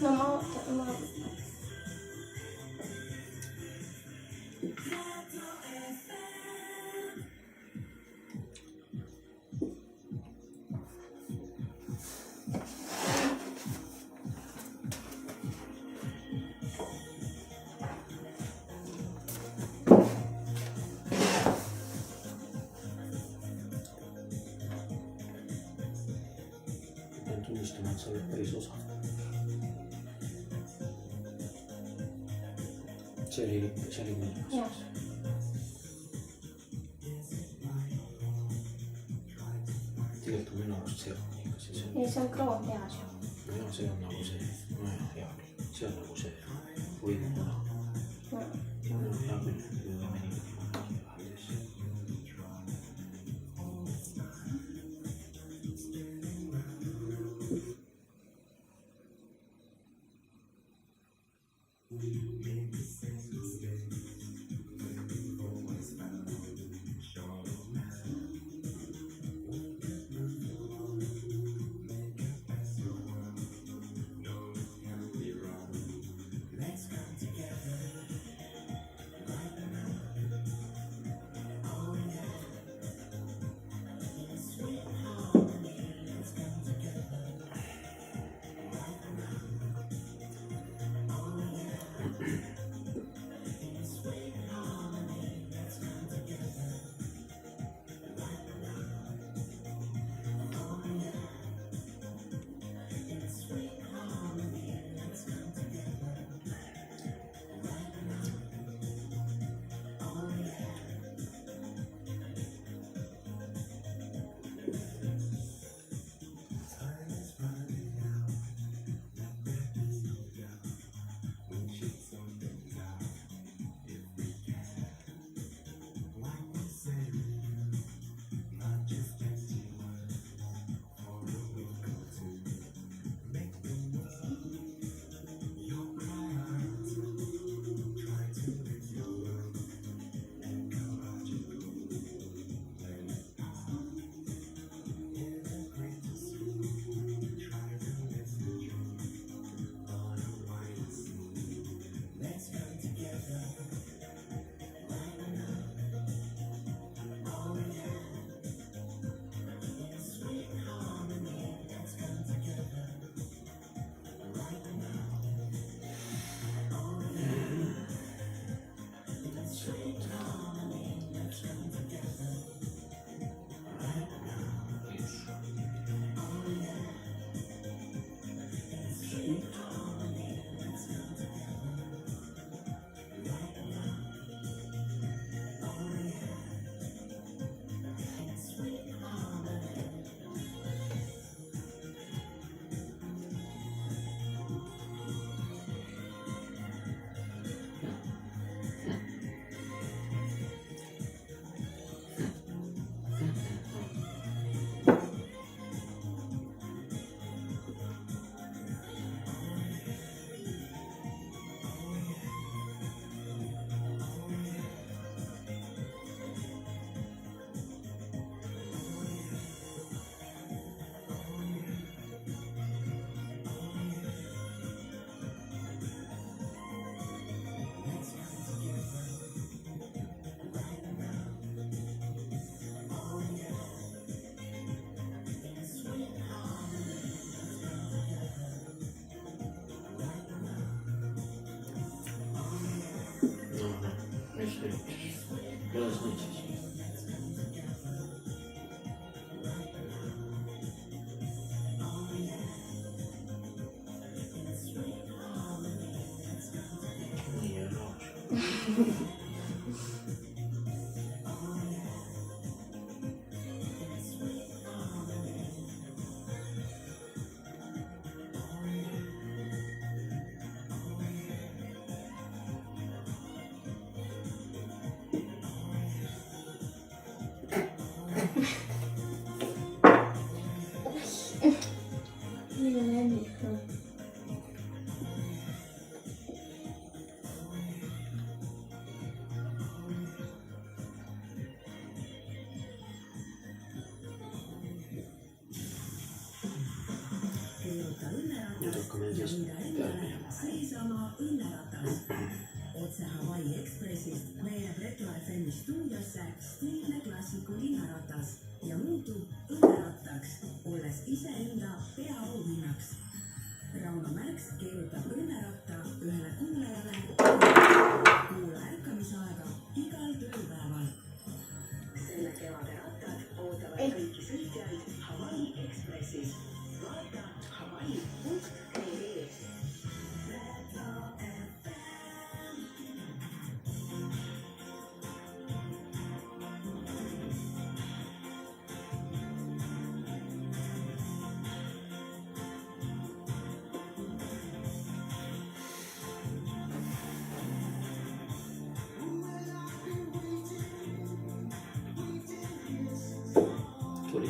No, pean tunnistama, et sa oled päris osav. See oli mõnus. jah. Tegelikult on minu arust see on ikka siis. ei, see on kroon peas ju. Nojah, see on nagu see, nojah, hea küll. See on nagu see võimuna. Hea küll, võime mõnikord vahetes. Kuidas nüüd siis? Nii on aus. hakkame siis peale minema. seesama õnneratas. Otse Hawaii Expressist veereb Retro FM stuudiosse stiilne klassiku linnaratas ja muutub õnnerattaks, olles iseenda peaauhinnaks. Rauno Märks keerutab õnneratta ühele kuulajale kuula ärkamisaega igal tööpäeval. Selle kevade rattad ootavad kõiki sõitjaid Hawaii Expressis. Vaata hawaii.ee. Tuli.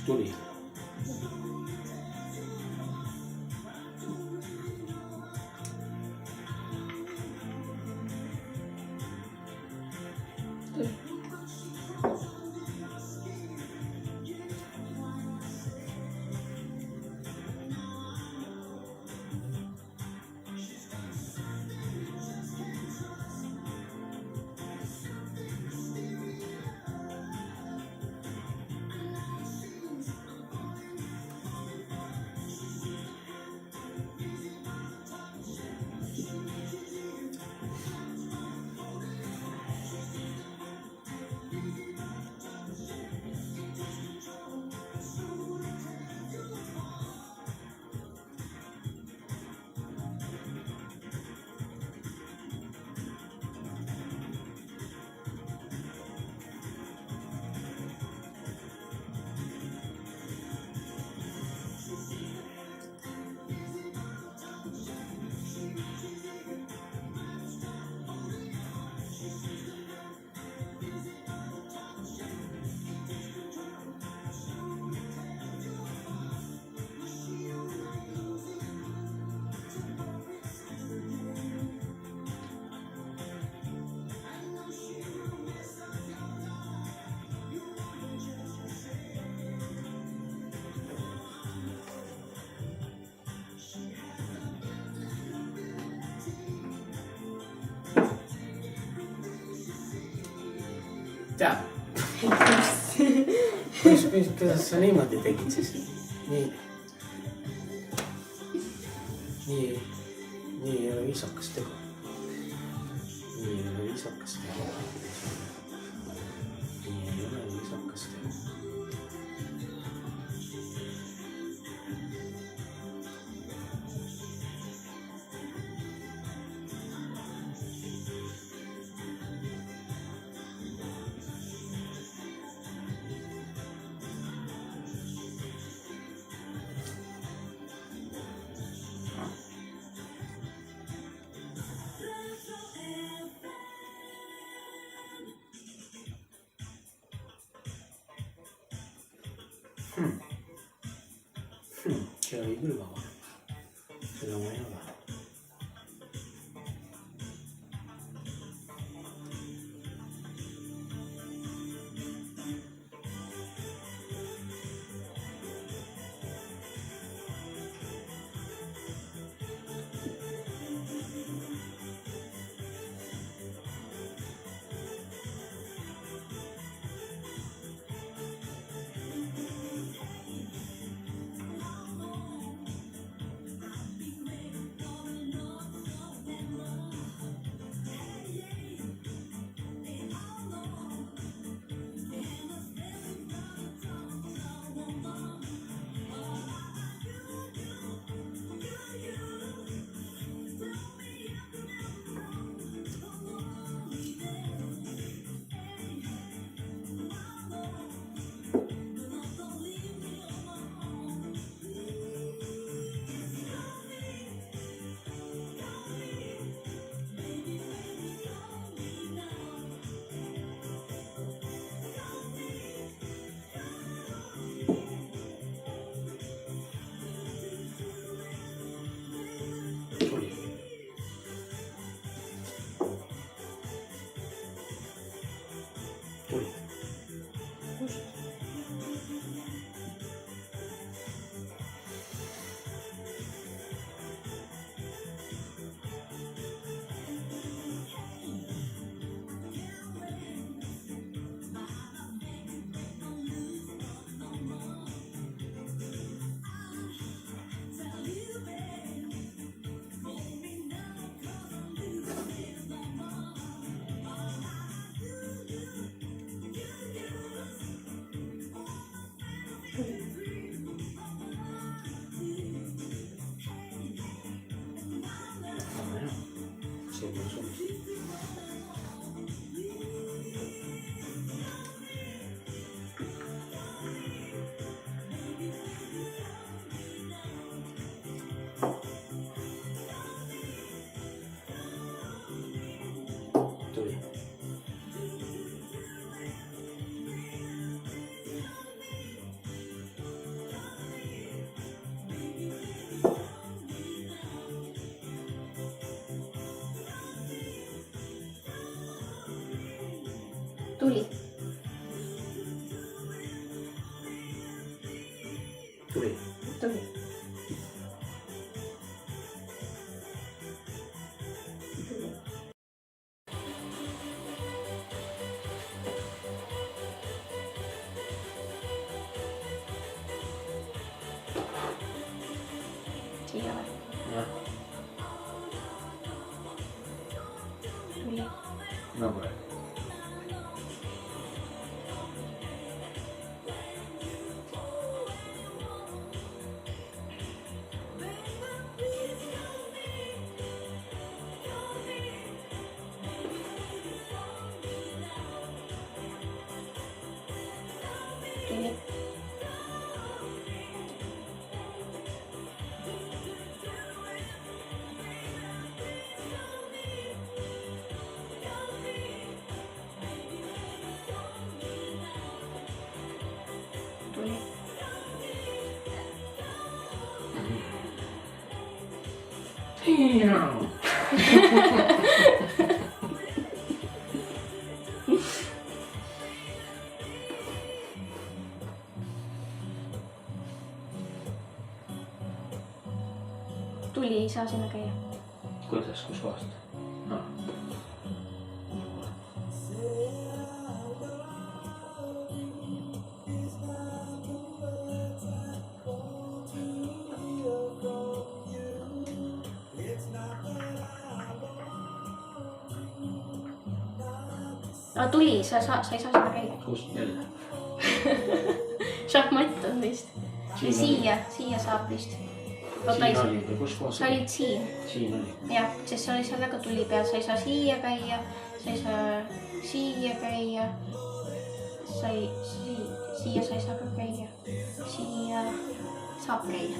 Tuli. Tead, kuidas sa niimoodi tegid siis? Nii ei ole viisakas tegu. Nii ei ole viisakas tegu. See oli küll vaba. Seda ma ei ole. see on sul. Tuli. Tuli. Tuli. Tuli. Siia või? Jah. Tuli. No kuule. Tuli. Tuli. Tuli ei saa sinna käia. Kuidas, kus kohast? No. Aa, tuli, sa ei saa sinna käia. Kus jälle? Šahmatt on vist. Siia saab vist. Siin oli või kus kohas? Sa olid siin. Siin oli. Jah, sest sa oli seal väga tuli peal, sa ei saa siia käia, sa ei saa siia käia, siia sa ei saa ka käia, siia saab käia.